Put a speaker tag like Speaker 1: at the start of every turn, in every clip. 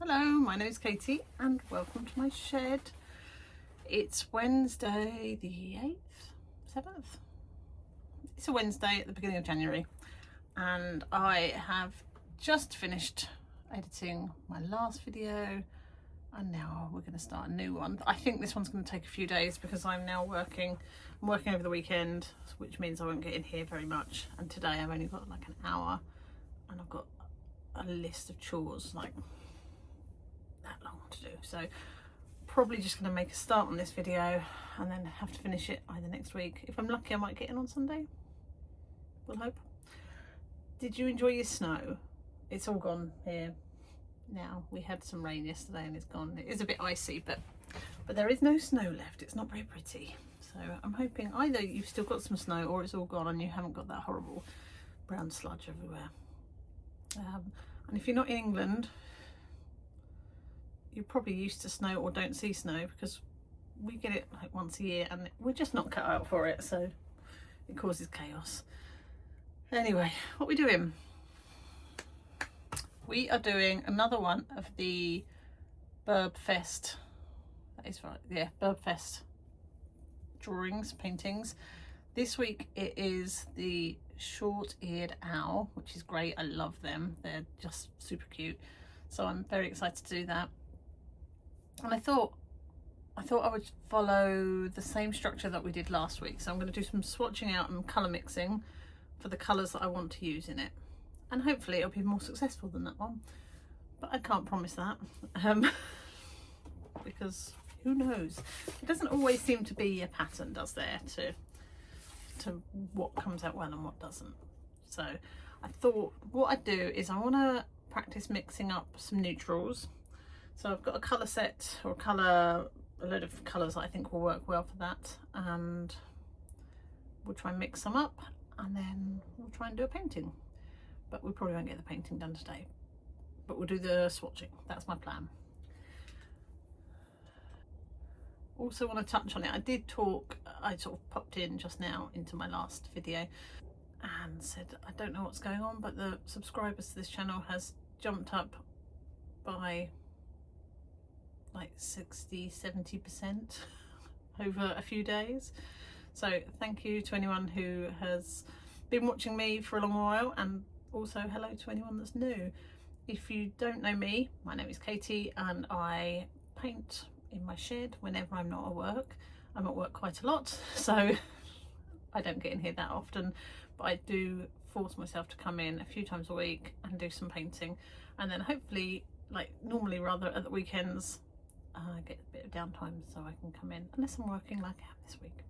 Speaker 1: Hello, my name is Katie and welcome to my shed. It's Wednesday the 8th, 7th? It's a Wednesday at the beginning of January and I have just finished editing my last video and now we're going to start a new one. I think this one's going to take a few days because I'm working over the weekend, which means I won't get in here very much, and today I've only got like an hour and I've got a list of chores like that long to do, so probably just going to make a start on this video and then have to finish it either next week. If I'm lucky I might get in on Sunday, we'll hope. Did you enjoy your snow? It's all gone here now. We had some rain yesterday and it's gone. It is a bit icy, but there is no snow left. It's not very pretty, so I'm hoping either you've still got some snow or it's all gone and you haven't got that horrible brown sludge everywhere. And if you're not in England, you're probably used to snow or don't see snow, because we get it like once a year and we're just not cut out for it, so it causes chaos. Anyway, what are we doing? We are doing another one of the Birbfest, that is right, yeah, Birbfest drawings, paintings. This week it is the short-eared owl, which is great. I love them, they're just super cute, so I'm very excited to do that. And I thought I would follow the same structure that we did last week, so I'm going to do some swatching out and colour mixing for the colours that I want to use in it, and hopefully it'll be more successful than that one, but I can't promise that, because who knows, it doesn't always seem to be a pattern, does there, to what comes out well and what doesn't. So I thought what I'd do is I want to practice mixing up some neutrals. So I've got a colour set, or a load of colours that I think will work well for that, and we'll try and mix them up and then we'll try and do a painting. But we probably won't get the painting done today, but we'll do the swatching. That's my plan. Also want to touch on it, I sort of popped in just now into my last video and said I don't know what's going on, but the subscribers to this channel has jumped up by like 60-70% over a few days, so thank you to anyone who has been watching me for a long while, and also hello to anyone that's new. If you don't know me, my name is Katie and I paint in my shed whenever I'm not at work. I'm at work quite a lot, so I don't get in here that often, but I do force myself to come in a few times a week and do some painting, and then hopefully, like normally rather, at the weekends get a bit of downtime so I can come in, unless I'm working like I have this week.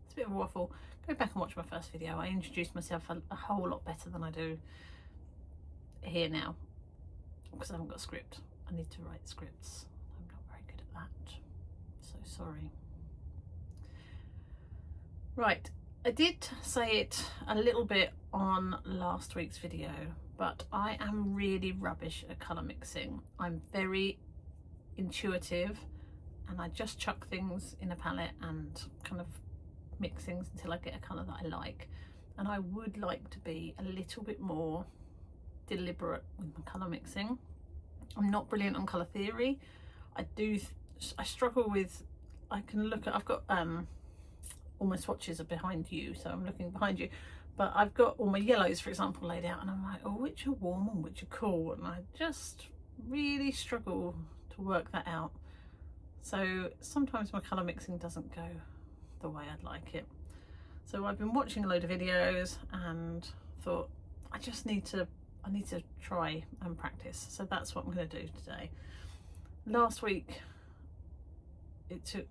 Speaker 1: It's a bit of a waffle. Go back and watch my first video. I introduced myself a whole lot better than I do here now, because I haven't got a script. I need to write scripts. I'm not very good at that, so sorry. Right, I did say it a little bit on last week's video, but I am really rubbish at colour mixing. I'm very intuitive and I just chuck things in a palette and kind of mix things until I get a colour that I like, and I would like to be a little bit more deliberate with my colour mixing. I'm not brilliant on colour theory. I struggle with, I've got all my swatches are behind you, so I'm looking behind you, but I've got all my yellows, for example, laid out, and I'm like, oh, which are warm and which are cool, and I just really struggle to work that out. So sometimes my colour mixing doesn't go the way I'd like it. So I've been watching a load of videos and thought I need to try and practice. So that's what I'm going to do today. Last week the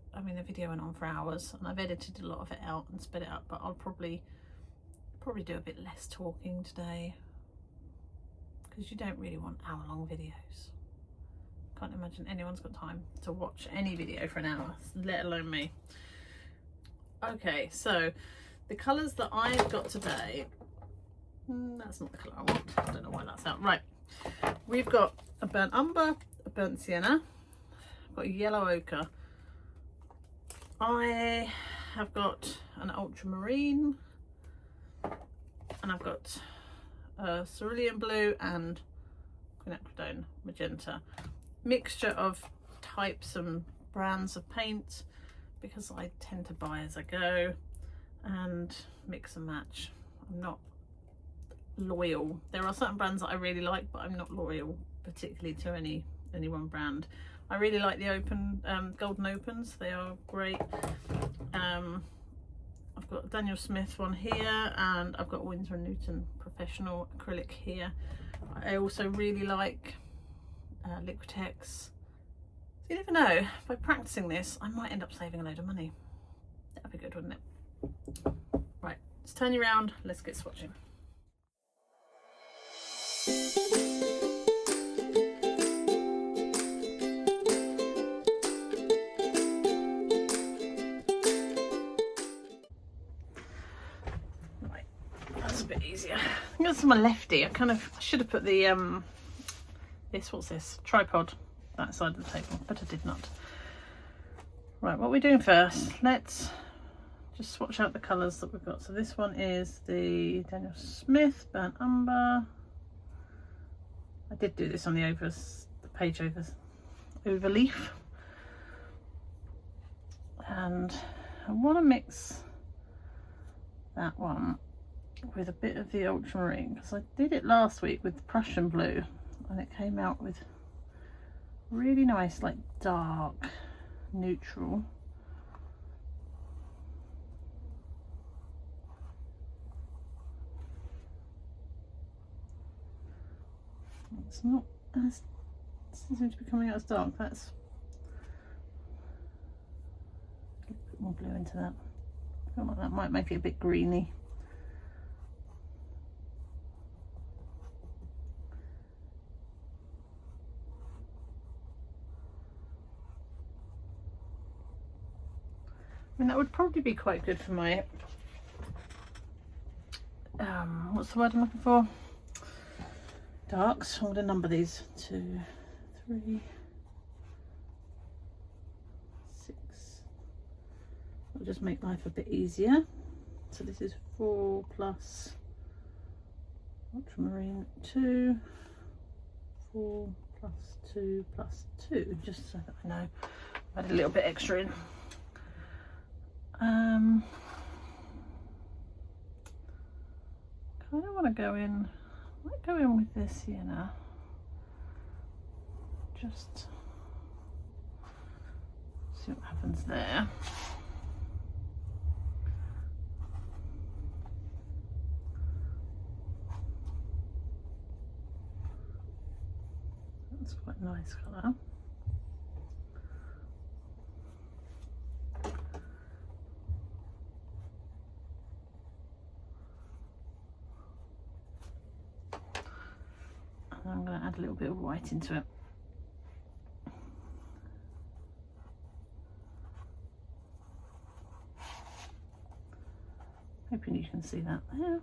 Speaker 1: video went on for hours and I've edited a lot of it out and sped it up, but I'll probably do a bit less talking today, because you don't really want hour-long videos. Can't imagine anyone's got time to watch any video for an hour, let alone me. Okay, so the colours that I've got today, that's not the colour I want, I don't know why that's out. Right, we've got a burnt umber, a burnt sienna, I've got a yellow ochre, I have got an ultramarine, and I've got a cerulean blue and quinacridone magenta. mixture of types and brands of paint, because I tend to buy as I go and mix and match. I'm not loyal. There are certain brands that I really like, but I'm not loyal particularly to any one brand. I really like the golden opens. They are great. I've got Daniel Smith one here, and I've got Winsor & Newton Professional Acrylic here. I also really like Liquitex. So you never know, by practicing this I might end up saving a load of money. That'd be good, wouldn't it? Right, let's turn you around, let's get swatching. Right, that's a bit easier. I think that's my lefty. I should have put the what's this, tripod that side of the table, but I did not. Right, what we're doing first, let's just swatch out the colours that we've got. So this one is the Daniel Smith Burnt Umber. I did do this on the page overleaf, and I want to mix that one with a bit of the ultramarine, because I did it last week with Prussian blue and it came out with really nice, like dark neutral. It's not as, it doesn't seem to be coming out as dark. That's a bit more blue into that. I feel like that might make it a bit greeny. I mean, that would probably be quite good for my what's the word I'm looking for? Darks. I'm going to number these 2, 3, 6. It'll just make life a bit easier. So this is 4 plus ultramarine 2, 4 plus 2 plus 2, just so that I know I've added a little bit extra in. I don't want to go in. I might go in with this sienna. Just see what happens there. That's quite a nice colour. I'm going to add a little bit of white into it. Hoping you can see that there.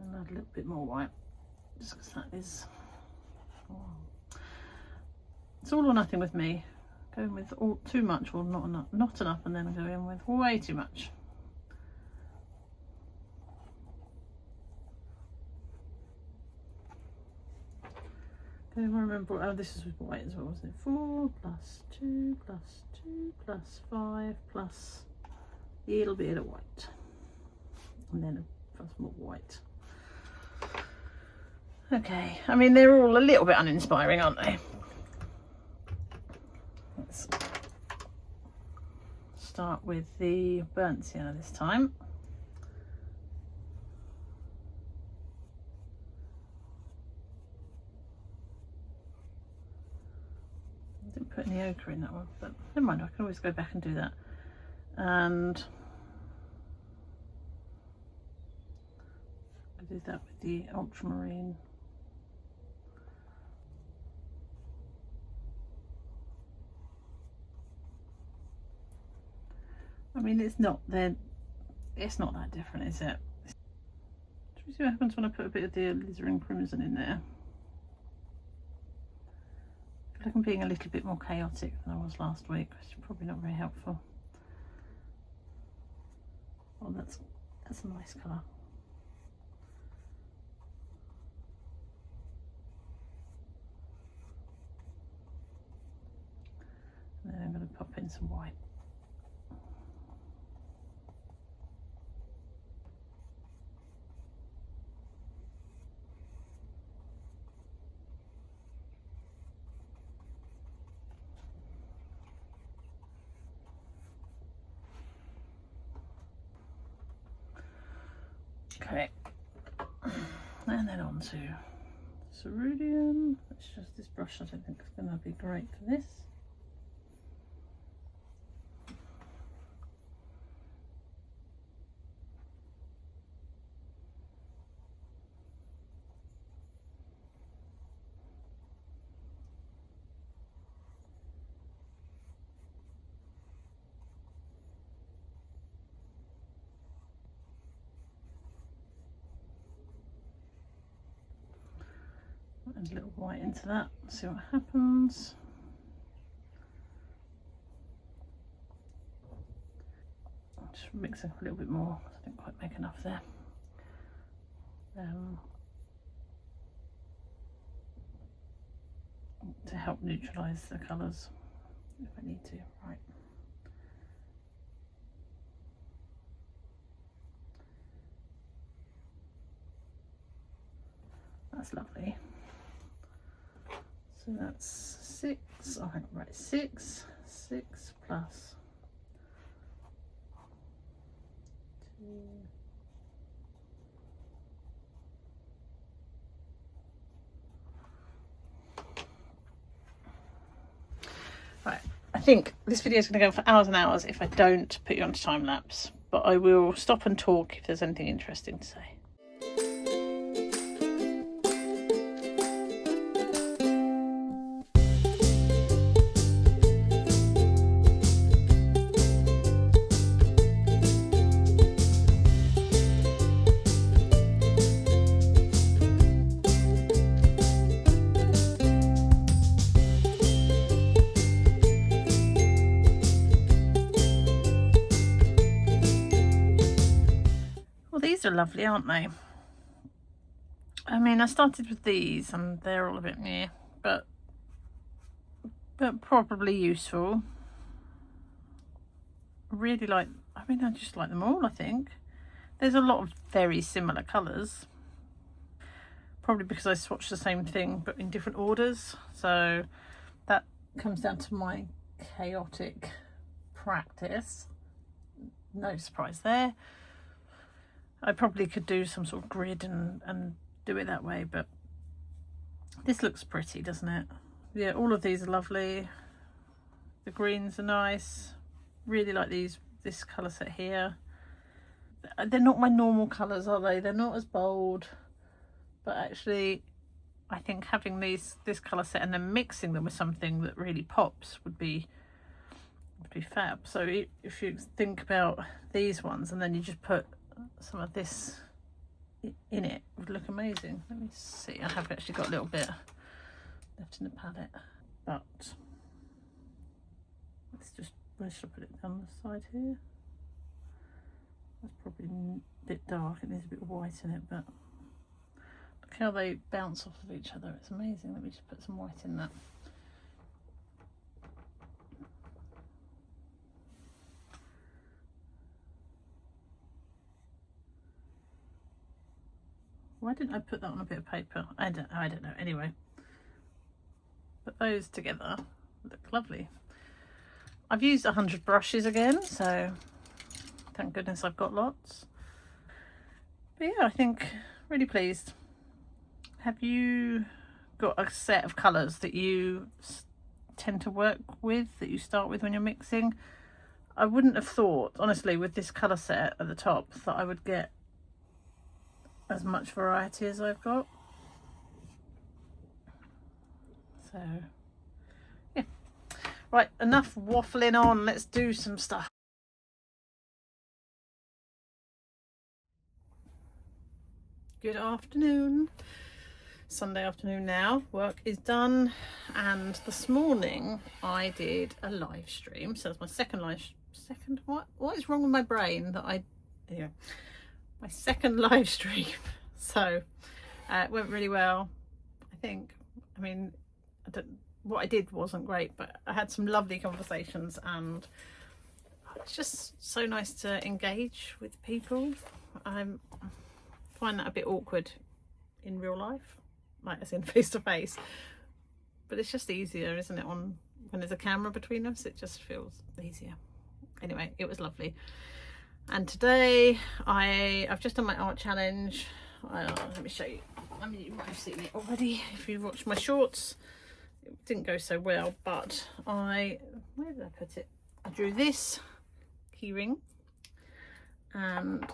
Speaker 1: And add a little bit more white, just because that is, it's all or nothing with me. Going with too much or not enough, and then I go in with way too much. Okay, I remember, oh, this is with white as well, wasn't it? 4 plus 2 plus 2 plus 5 plus a little bit of white, and then plus more white. Okay, I mean, they're all a little bit uninspiring, aren't they? Let's start with the burnt sienna this time. I didn't put any ochre in that one, but never mind, I can always go back and do that. And I did that with the ultramarine. I mean, it's not that different, is it? Should we see what happens when I put a bit of the alizarin crimson in there? I feel like I'm being a little bit more chaotic than I was last week, which is probably not very helpful. Oh, that's a nice colour. And then I'm going to pop in some white. Okay, and then on to cerulean. It's just this brush I don't think is going to be great for this. And a little white into that, see what happens. I'll just mix up a little bit more, I didn't quite make enough there. To help neutralise the colours if I need to. Right. That's lovely. So that's 6, I think, right, 6 plus 2. Right, I think this video is going to go for hours and hours if I don't put you onto time lapse, but I will stop and talk if there's anything interesting to say. These are lovely, aren't they? I mean, I started with these and they're all a bit meh, but probably useful. Really like, I mean, I just like them all, I think. There's a lot of very similar colours. Probably because I swatched the same thing but in different orders. So that comes down to my chaotic practice. No surprise there. I probably could do some sort of grid and do it that way, but this looks pretty, doesn't it? Yeah, all of these are lovely. The greens are nice. Really like this colour set here. They're not my normal colours, are they? They're not as bold, but actually I think having this colour set and then mixing them with something that really pops would be fab. So if you think about these ones and then you just put some of this in it, would look amazing. Let me see, I have actually got a little bit left in the palette, but let's just, where should I put it, down the side here? That's probably a bit dark, it needs a bit of white in it, but look how they bounce off of each other, it's amazing. Let me just put some white in that. Why didn't I put that on a bit of paper? I don't know. Anyway, put those together, look lovely. I've used 100 brushes again, so thank goodness I've got lots. But yeah, I think really pleased. Have you got a set of colours that you tend to work with, that you start with when you're mixing? I wouldn't have thought, honestly, with this colour set at the top, that I would get as much variety as I've got. So yeah, right, enough waffling on, let's do some stuff. Good afternoon, Sunday afternoon now. Work is done, and this morning I did a live stream. So it's my second what is wrong with my brain that I anyway, my second live stream. So it went really well, I think. I mean, what I did wasn't great, but I had some lovely conversations, and it's just so nice to engage with people. I find that a bit awkward in real life, like as in face to face, but it's just easier, isn't it, when there's a camera between us? It just feels easier. Anyway, it was lovely. And today I've just done my art challenge. Let me show you. I mean, you might have seen it already if you watched my shorts. It didn't go so well, but where did I put it? I drew this keyring, and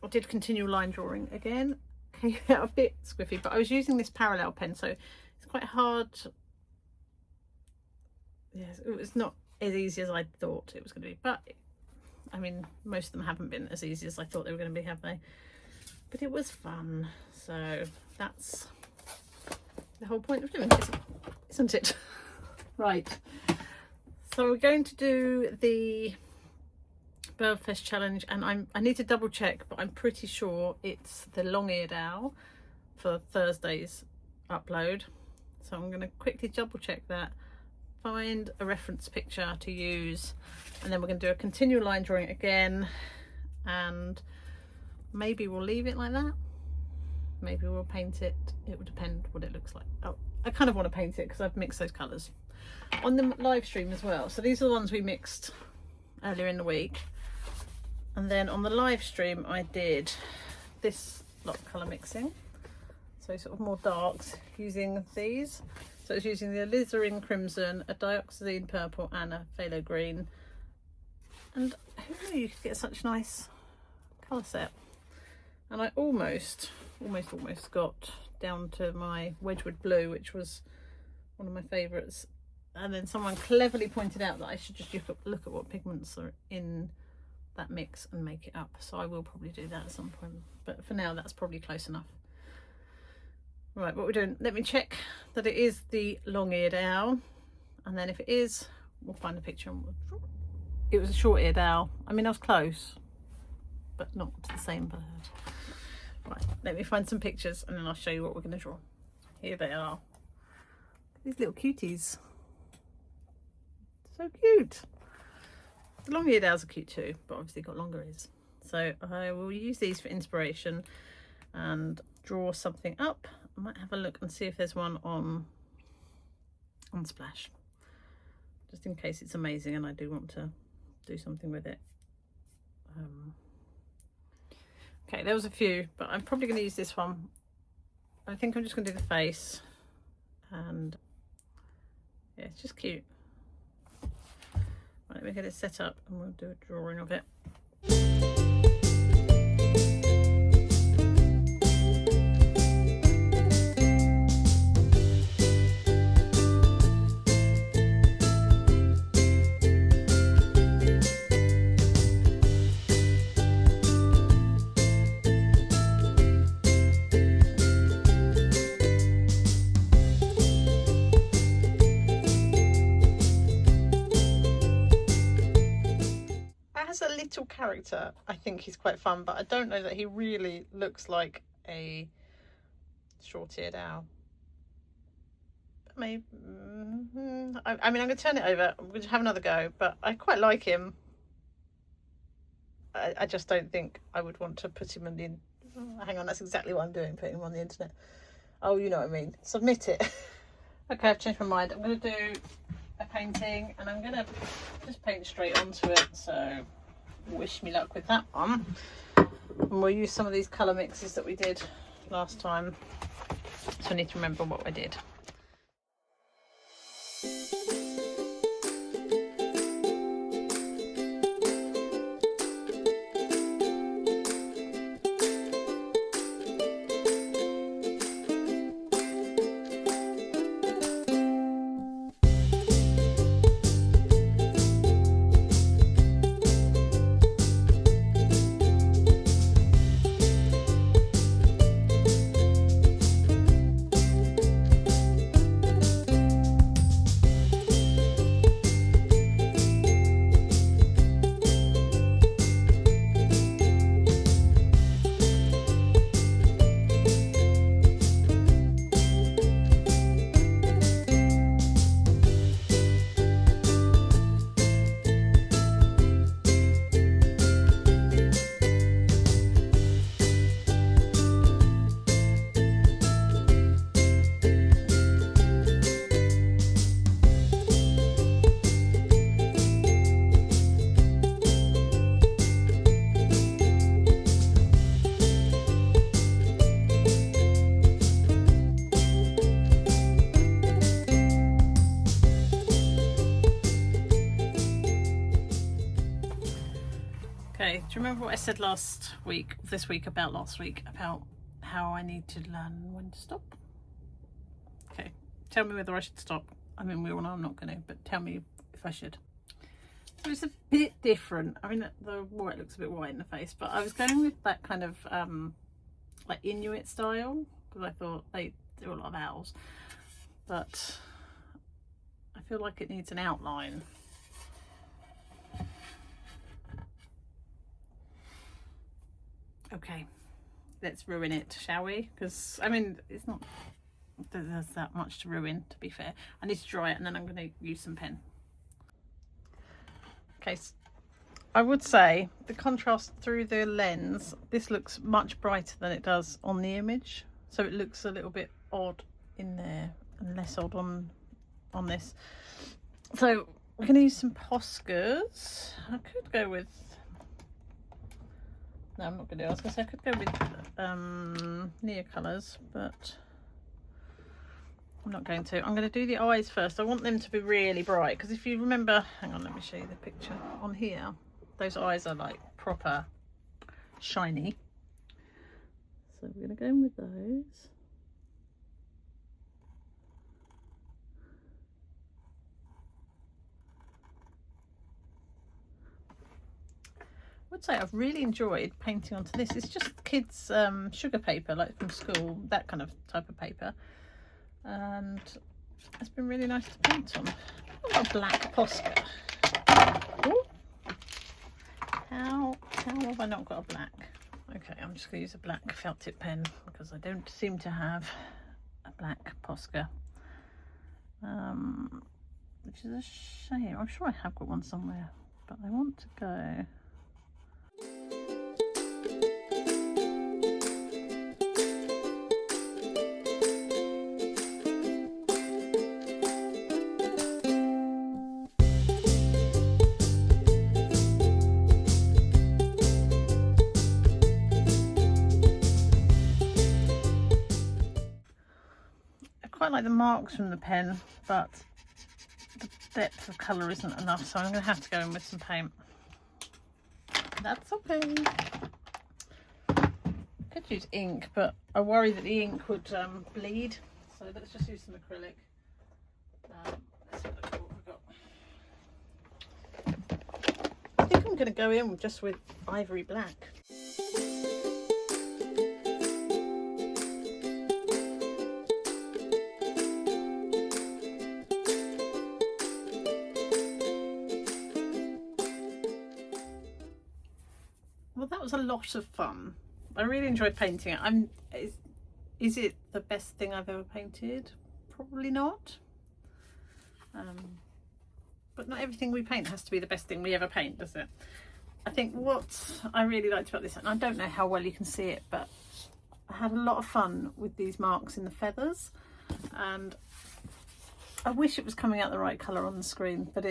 Speaker 1: I did continue line drawing again. Came out a bit squiffy, but I was using this parallel pen, so it's quite hard. Yes, it was not as easy as I thought it was going to be, but I mean, most of them haven't been as easy as I thought they were going to be, have they? But it was fun, so that's the whole point of doing it, isn't it? Right, so we're going to do the Birbfest challenge, and I need to double check, but I'm pretty sure it's the long-eared owl for Thursday's upload. So I'm going to quickly double check that, find a reference picture to use, and then we're going to do a continual line drawing again, and maybe we'll leave it like that, maybe we'll paint it. It will depend what it looks like. Oh, I kind of want to paint it because I've mixed those colours on the live stream as well. So these are the ones we mixed earlier in the week. And then on the live stream I did this lot of colour mixing, so sort of more darks using these. So it's using the alizarin crimson, a dioxazine purple and a phthalo green. And who knew you could get such nice colour set? And I almost got down to my Wedgwood blue, which was one of my favourites. And then someone cleverly pointed out that I should just look at what pigments are in that mix and make it up. So I will probably do that at some point, but for now that's probably close enough. Right, what we're doing, let me check that it is the long-eared owl, and then if it is, we'll find a picture and we'll draw. It was a short-eared owl. I mean, I was close, but not to the same bird. Right, let me find some pictures and then I'll show you what we're going to draw. Here they are. These little cuties. So cute. The long-eared owls are cute too, but obviously got longer ears. So I will use these for inspiration and draw something up. I might have a look and see if there's one on Splash, just in case it's amazing and I do want to do something with it. Okay, there was a few, but I'm probably going to use this one. I think I'm just going to do the face, and yeah, it's just cute. Right, let me get it set up and we'll do a drawing of it. A little character, I think he's quite fun, but I don't know that he really looks like a short-eared owl. Maybe I mean, I'm going to turn it over, I'm going to have another go, but I quite like him. I just don't think I would want to put him on the hang on, that's exactly what I'm doing, putting him on the internet. Oh, you know what I mean, submit it. Okay, I've changed my mind. I'm going to do a painting and I'm going to just paint straight onto it, so wish me luck with that one. And we'll use some of these colour mixes that we did last time, so I need to remember what I did. you remember what I said this week about last week, about how I need to learn when to stop? Okay, tell me whether I should stop. I mean, we all know I'm not going to, but tell me if I should. So it's a bit different. I mean, the white looks a bit white in the face, but I was going with that kind of like Inuit style, because I thought they do a lot of owls, but I feel like it needs an outline. Okay, let's ruin it, shall we? Because I mean, it's not, there's that much to ruin, to be fair. I need to dry it and then I'm going to use some pen. Okay, so I would say the contrast through the lens, this looks much brighter than it does on the image, so it looks a little bit odd in there and less odd on this. So we're going to use some Poscas. I could go with, no, I'm not going to. I was going to say I could go with Neo colours, but I'm not going to. I'm going to do the eyes first. I want them to be really bright, because if you remember, hang on, let me show you the picture on here. Those eyes are like proper shiny. So we're going to go in with those. I would say I've really enjoyed painting onto this. It's just kids' sugar paper, like from school, that kind of type of paper, and it's been really nice to paint on. I've got a black Posca. Ooh. How have I not got a black? Okay, I'm just going to use a black felt tip pen because I don't seem to have a black Posca, which is a shame. I'm sure I have got one somewhere, but I want to go. I quite like the marks from the pen, but the depth of colour isn't enough, so I'm going to have to go in with some paint. That's okay. Could use ink, but I worry that the ink would bleed, so let's just use some acrylic. Let's have a look at what we've got. I think I'm going to go in just with ivory black. Well, that was a lot of fun. I really enjoyed painting it. Is it the best thing I've ever painted? Probably not. But not everything we paint has to be the best thing we ever paint, does it? I think what I really liked about this, and I don't know how well you can see it, but I had a lot of fun with these marks in the feathers, and I wish it was coming out the right colour on the screen, but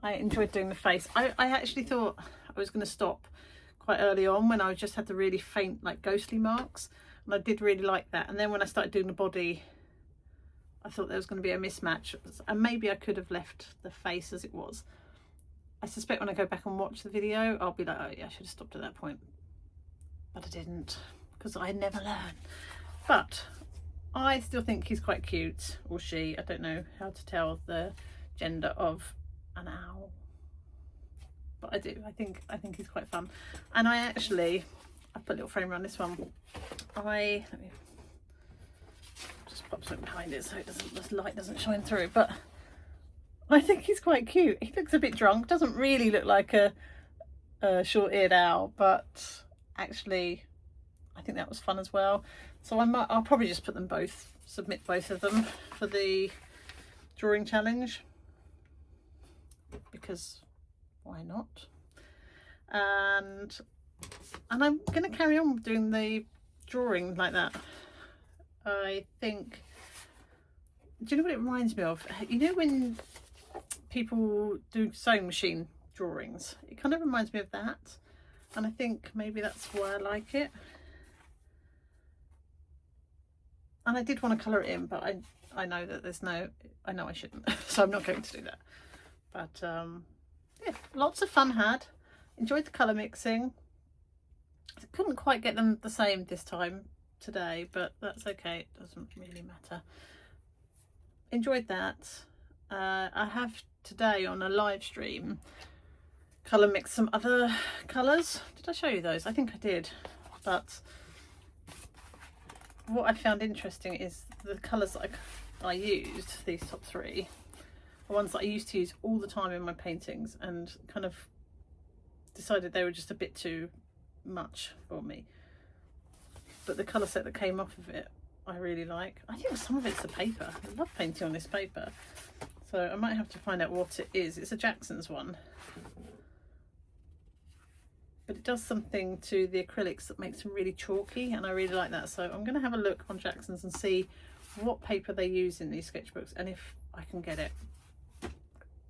Speaker 1: I enjoyed doing the face. I actually thought I was going to stop quite early on when I just had the really faint, like ghostly marks, and I did really like that. And then when I started doing the body, I thought there was going to be a mismatch, and maybe I could have left the face as it was. I suspect when I go back and watch the video, I'll be like, oh yeah, I should have stopped at that point, but I didn't, because I never learn. But I still think he's quite cute, or she. I don't know how to tell the gender of an owl, but I do. I think he's quite fun. And I put a little frame around this one. Let me just pop something behind it so the light doesn't shine through, but I think he's quite cute. He looks a bit drunk, doesn't really look like a short-eared owl, but actually I think that was fun as well. So I'll probably just put them both, submit both of them for the drawing challenge, because why not? And I'm going to carry on doing the drawing like that. I think, do you know what it reminds me of? You know when people do sewing machine drawings, it kind of reminds me of that, and I think maybe that's why I like it. And I did want to colour it in, but I know that I know I shouldn't, so I'm not going to do that. But yeah, lots of fun had. Enjoyed the colour mixing. I couldn't quite get them the same this time today, but that's okay, it doesn't really matter. Enjoyed that. I have today on a live stream colour mix some other colours. Did I show you those? I think I did. But what I found interesting is the colours that I used, these top three, are ones that I used to use all the time in my paintings, and kind of decided they were just a bit too much for me. But the colour set that came off of it I really like. I think some of it's the paper. I love painting on this paper, so I might have to find out what it is. It's a Jackson's one, but it does something to the acrylics that makes them really chalky, and I really like that. So I'm going to have a look on Jackson's and see what paper they use in these sketchbooks, and if I can get it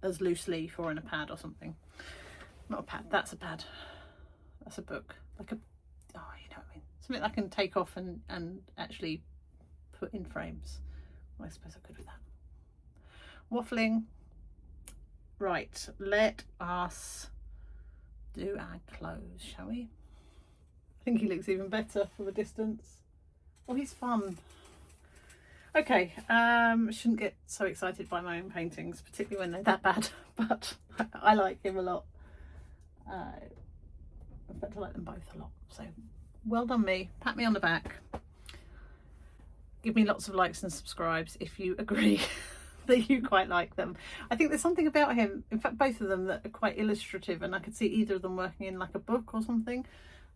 Speaker 1: as loose leaf or in a pad or something. Not a pad, that's a pad. That's a book. Like a, oh, you know what I mean. Something I can take off and actually put in frames. Well, I suppose I could with that. Waffling. Right, let us do our clothes, shall we? I think he looks even better from a distance. Oh, he's fun. Okay, shouldn't get so excited by my own paintings, particularly when they're that bad, but I like him a lot. In fact, I like them both a lot, so well done me. Pat me on the back. Give me lots of likes and subscribes if you agree that you quite like them. I think there's something about him, in fact both of them, that are quite illustrative, and I could see either of them working in like a book or something,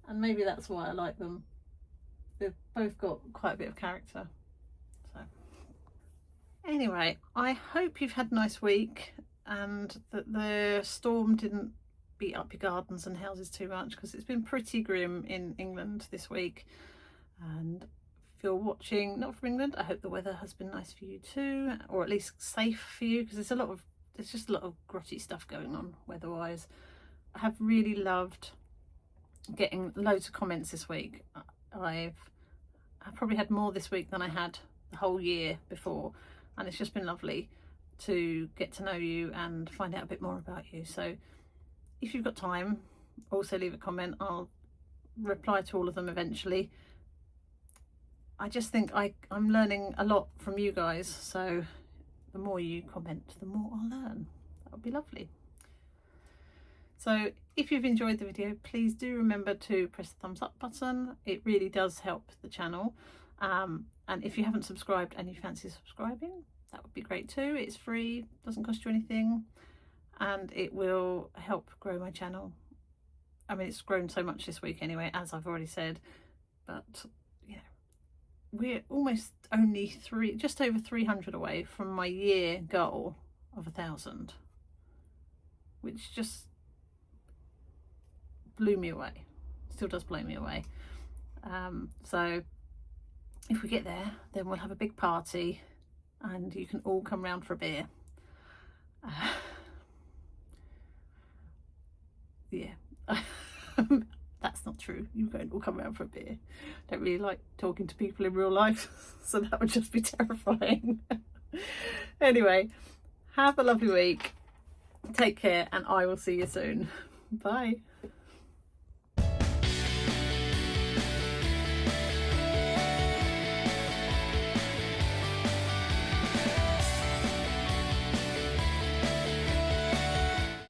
Speaker 1: and maybe that's why I like them. They've both got quite a bit of character. So anyway, I hope you've had a nice week and that the storm didn't beat up your gardens and houses too much, because it's been pretty grim in England this week. And if you're watching not from England, I hope the weather has been nice for you too, or at least safe for you, because there's just a lot of grotty stuff going on weather-wise. I have really loved getting loads of comments this week. I've probably had more this week than I had the whole year before, and it's just been lovely to get to know you and find out a bit more about you. So if you've got time, also leave a comment. I'll reply to all of them eventually. I just think I'm learning a lot from you guys, so the more you comment, the more I'll learn. That would be lovely. So if you've enjoyed the video, please do remember to press the thumbs up button. It really does help the channel. And if you haven't subscribed and you fancy subscribing, that would be great too. It's free, doesn't cost you anything, and it will help grow my channel. I mean, it's grown so much this week anyway, as I've already said, but you know, we're almost only just over 300 away from my year goal of 1,000, which just blew me away. Still does blow me away. So if we get there, then we'll have a big party and you can all come round for a beer. Yeah. That's not true. You won't all come around for a beer. Don't really like talking to people in real life, so that would just be terrifying. Anyway, have a lovely week. Take care, and I will see you soon. Bye.